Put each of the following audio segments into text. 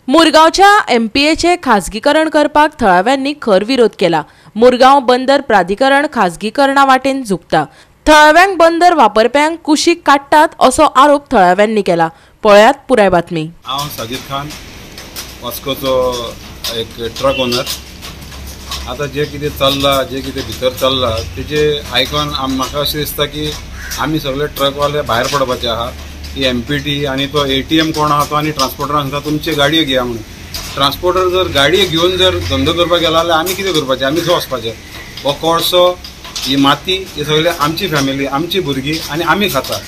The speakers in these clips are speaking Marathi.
मुरगांवच्या एमपीएचे खासगीकरण करपाक थळाव्यांनी खर विरोध केला। मुरगांव बंदर प्राधिकरण खासगीकरणा वाटेन झुकता। थळाव्यांक बंदर वापरप्यांक कुशीक काडटात असो आरोप थळाव्यांनी केला। पळयात पुराय बातमी। हांव साजिद खान वास्कोचो एक ट्रक ओनर। आता जे कितें चल्ला जे कितें भितर चल्ला तेजे आयकून म्हाका अशें दिसता की आमी सगळे ट्रकवाले भायर पडपाचे आहा। ही एमपीटी आणि तो एटीएम कोण आहा तो आणि ट्रान्सपोर्टरांक सांगता तुमचे गाडयो घेया म्हणून। ट्रान्सपोर्टर जर गाडयो घेवन जर धंदो करपाक गेला जाल्यार आमी कितें करपाचें, आमी खंय वचपाचें? हो कोळसो ही माती हे सगळे आमची फॅमिली आमची भुरगीं आनी आमी खाता।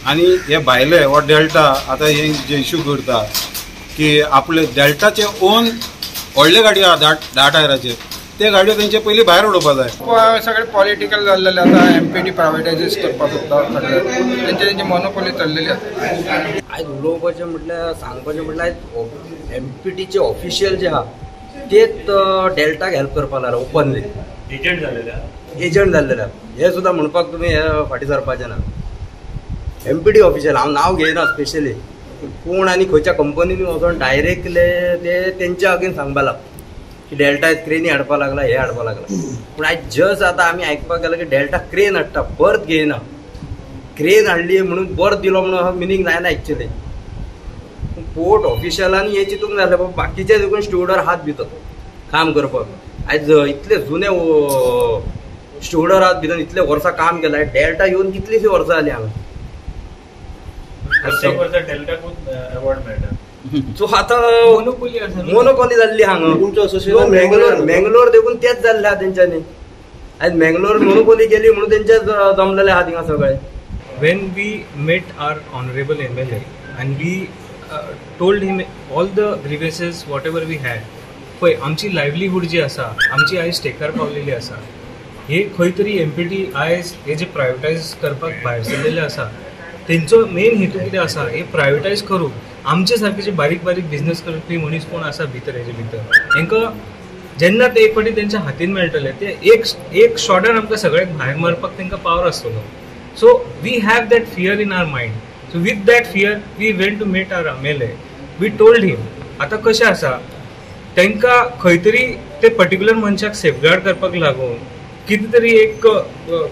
आनी हे भायले हो डेल्टा आता हे जे इश्यू करता की आपले डेल्टाचे ओन व्हडले गाडयो आहा 10 टायराचे, ते गाडयो तेंचे पयलीं भायर उडोवपा जाय। सगळे पॉलिटिकल जाल्लेले आता एमपीटी प्रायवेटायज करपाक सोदता सगळे तेंचे मोनोपोली चल्लेली आसा। आयज उलोवपाचें म्हटल्यार सांगपाचें म्हटल्यार आयज एमपीटीचे ऑफिशियल जे आहा तेच डेल्टाक हेल्प करपाक लागला ओपनली। एजंट जाल्लेले हे सुद्दां म्हणपाक तुमी हे फाटी सरपाचें ना। एमपीटी ऑफिशियल हांव नांव घेयना स्पेशली, कोण आनी खंयच्या कंपनीनी वचोन डायरेक्टली ते तेंच्या अगेन सांगपा लागता की डेल्टा क्रेनी हाडपा लागला हे हाडपा लागला। पूण आयज जस्ट आतां आमी आयकपाक गेला की डेल्टा क्रेन हाडटा, बर्थ घेयना। क्रेन हाडली म्हणून बर्थ दिलो म्हणून मिनींग जायना एक्चुअली। पोर्ट ऑफिशियलांनी हे चिंतूंक जाय आसलें बाकीचे देखून स्टुअर्डर हात भितर काम करपाक। आयज इतले जुने स्टुअर्डर हात भितर इतले वर्सां काम केलां, डेल्टा येवन कितलीशीं वर्सां जालीं हांगा। सो आता मोनोपोली जाल्ली हांगा। मेंगलोर देखून तेच जाल्ले आहा तेंच्यांनी। आयज मेंगलोर मोनोपोली गेली म्हणून तेंचे जमलेले आहा थिंगा सगळे। When we met our honorable MLA and we told him all the grievances whatever we had, पळय आमची लायव्हलीहूड जी आसा आमची आयज टेकार पावलेली आसा, हे खंय तरी एमपीटी आयज हे जे प्रायवेटायज करपाक भायर सरलेले आसा तेंचो मेन हेतू कितें आसा, हे प्रायवेटायज करून आमचे सारके जे बारीक बारीक बिझनेस करपी मनीस कोण आसा भितर हेजे भितर तांकां जेन्ना ते एक फावटी तेंच्या हातीन मेळटले ते एक शॉटान आमकां सगळ्यांक भायर मारपाक तांकां पावर आसतलो। So we have that fear in our mind. So with that fear we went to meet our MLA। We told him आतां कशें आसा तांकां खंय तरी ते पर्टिक्युलर मनशाक सेफगार्ड करपाक लागून कितें तरी एक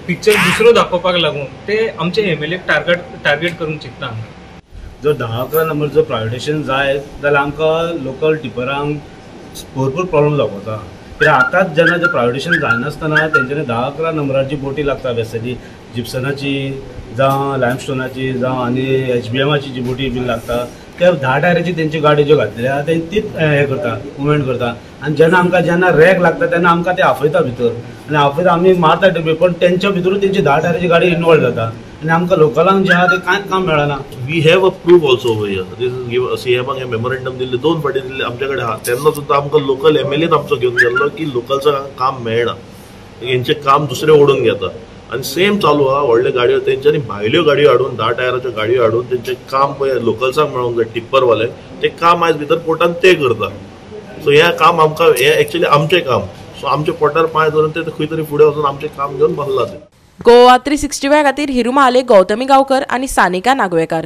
पिक्चर दुसरो दाखोवपाक लागून ते आमचे MLA टार्गेट करून चिंतता। जर 10-11 नंबरचो प्रायवेटायजेशन जाय जाल्यार आमकां लोकल टिपरांक भरपूर प्रॉब्लेम जावपाचा। कित्याक आतांच जेन्ना जे प्रायवेटायजेशन जायनासतना तेंच्यांनी 10-11 नंबराची बोटी लागता वेस्टर्नी जिप्सनाची जावं लायमस्टोनाची जावं आनी HBMची जी बोटी बीन लागता त्या 10 टायराची तेंची गाडी ज्यो घातलेल्या ते तीच हे करता मुवमेंट करता। आनी जेन्ना रॅक लागता तेन्ना आमकां ते आफयता भितर आनी आफयता आमी मारता डबे, पण तेंच्या भितरूच तेंची 10 टायराची गाडी इनवॉल्व जाता आनी आमकां लोकलांक जे आहा ते कांयच काम मेळना। We have a proof also over here. This is give सीएमाक हे मेमोरेंडम दिल्ले 2 फावटी दिल्ले आमचे कडेन आहा। तेन्ना सुद्दां आमकां लोकल MLAच आमचो घेवन गेल्लो की लोकलचं काम मेळना, हेंचें काम दुसरे ओडून घेता आनी सेम चालू आहा। व्हडले गाडयो तेंच्यांनी भायल्यो गाडयो हाडून 10 टायराच्यो गाडयो हाडून तेंचें काम पळय लोकल्सांक मेळोंक जाय टिप्परवाले ते काम आयज भितर पोर्टान ते करता। सो हें काम आमकां हें एक्चुअली आमचें काम। सो आमचे पोटार पांय धरून ते खंय तरी फुडें वचून आमचें काम घेवन बसला ते। गोवा 365 खातीर हिरू महाले, गौतमी गांवकर आनी सानिका नागवेकार।